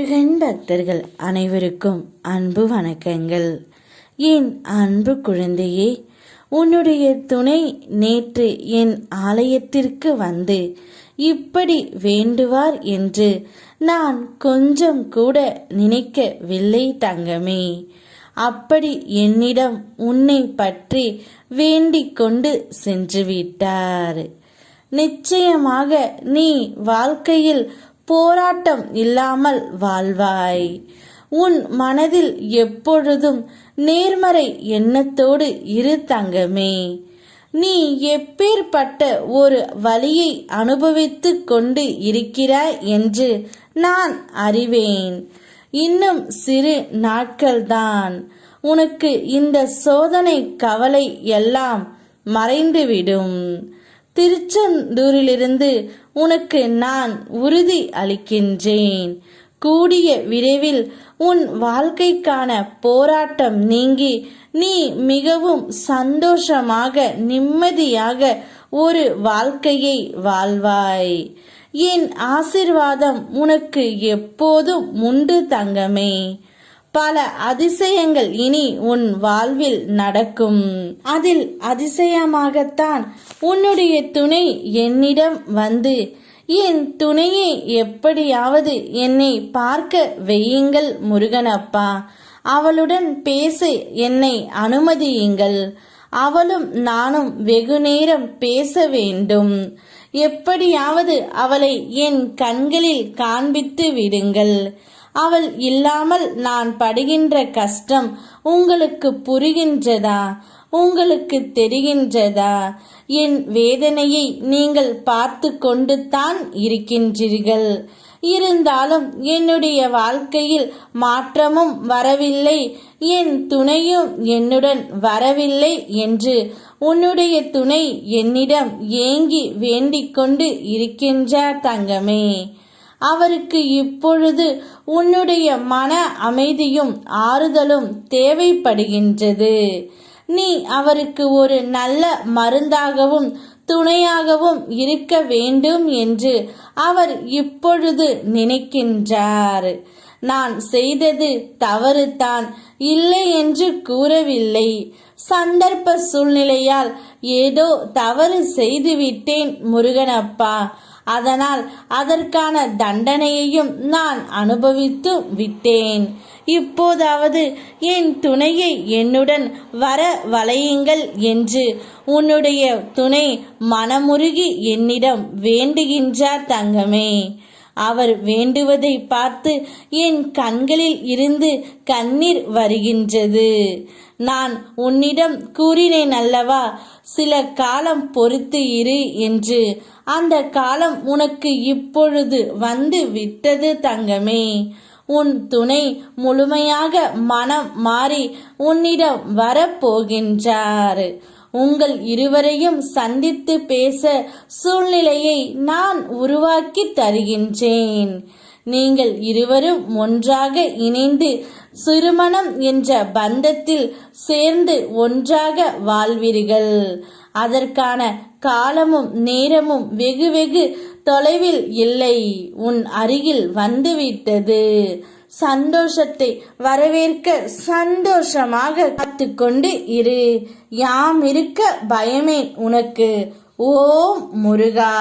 முருகன் பக்தர்கள் அனைவருக்கும் அன்பு வணக்கங்கள். என் அன்பு குழந்தையே, உன்னுடைய துணை நேற்று என் ஆலயத்திற்கு வந்து இப்படி வேண்டுவார் என்று நான் கொஞ்சம் கூட நினைக்கவில்லை தங்கமே. அப்படி என்னிடம் உன்னை பற்றி வேண்டிக் கொண்டு சென்று விட்டார். நிச்சயமாக நீ வாழ்க்கையில் போராட்டம் இல்லாமல் வாழ்வாய். உன் மனதில் எப்பொழுதும் நேர்மறை எண்ணத்தோடு இரு தங்கமே. நீ எப்பேற்பட்ட ஒரு வலியை அனுபவித்து கொண்டு இருக்கிறாய் என்று நான் அறிவேன். இன்னும் சிறு நாட்கள்தான் உனக்கு இந்த சோதனை கவலை எல்லாம் மறைந்துவிடும். திருச்செந்தூரிலிருந்து உனக்கு நான் உறுதி அளிக்கின்றேன். கூடிய விரைவில் உன் வாழ்க்கைக்கான போராட்டம் நீங்கி நீ மிகவும் சந்தோஷமாக நிம்மதியாக ஒரு வாழ்க்கையை வாழ்வாய். என் ஆசீர்வாதம் உனக்கு எப்போதும் உண்டு தங்கமே. பல அதிசயங்கள் இனி உன் வாழ்வில் நடக்கும். அதில் அதிசயமாகத்தான் உன்னுடைய துணை என்னிடம் வந்து, என் துணையை எப்படியாவது என்னை பார்க்க வையுங்கள் முருகனப்பா, அவளுடன் பேச என்னை அனுமதியுங்கள், அவளும் நானும் வெகு நேரம் பேச வேண்டும், எப்படியாவது அவளை என் கண்களில் காண்பித்து விடுங்கள், அவள் இல்லாமல் நான் படுகின்ற கஷ்டம் உங்களுக்கு புரிகின்றதா, உங்களுக்கு தெரிகின்றதா? என் வேதனையை நீங்கள் பார்த்து கொண்டு தான் இருக்கின்றீர்கள். இருந்தாலும் என்னுடைய வாழ்க்கையில் மாற்றமும் வரவில்லை, என் துணையும் என்னுடன் வரவில்லை என்று உன்னுடைய துணை என்னிடம் ஏங்கி வேண்டிக் கொண்டு இருக்கின்றார் தங்கமே. அவருக்கு இப்பொழுது உன்னுடைய மன அமைதியும் ஆறுதலும் தேவைப்படுகின்றது. நீ அவருக்கு ஒரு நல்ல மருந்தாகவும் துணையாகவும் இருக்க வேண்டும் என்று அவர் இப்பொழுது நினைக்கின்றார். நான் செய்தது தவறு தான், இல்லை என்று கூறவில்லை. சந்தர்ப்ப சூழ்நிலையால் ஏதோ தவறு செய்துவிட்டேன் முருகனப்பா, அதனால் அதற்கான தண்டனையையும் நான் அனுபவித்து விட்டேன். இப்போதாவது என் துணையை என்னுடன் வர வளையுங்கள் என்று உன்னுடைய துணை மனமுருகி என்னிடம் வேண்டுகின்றார் தங்கமே. அவர் வேண்டுவதை பார்த்து என் கண்களில் இருந்து கண்ணீர் வருகின்றது. நான் உன்னிடம் கூறினேன் அல்லவா, சில காலம் பொறுத்து இரு என்று. அந்த காலம் உனக்கு இப்பொழுது வந்து விட்டது தங்கமே. உன் துணை முழுமையாக மனம் மாறி உன்னிடம் வரப்போகின்றார். உங்கள் இருவரையும் சந்தித்து பேச சூழ்நிலையை நான் உருவாக்கி தருகின்றேன். நீங்கள் இருவரும் ஒன்றாக இணைந்து திருமணம் என்ற பந்தத்தில் சேர்ந்து ஒன்றாக வாழ்வீர்கள். அதற்கான காலமும் நேரமும் வெகு வெகு தொலைவில் இல்லை, உன் அருகில் வந்துவிட்டது. சந்தோஷத்தை வரவேற்க சந்தோஷமாக காத்துக்கொண்டு இரு. யாம் இருக்க பயமே உனக்கு. ஓம் முருகா.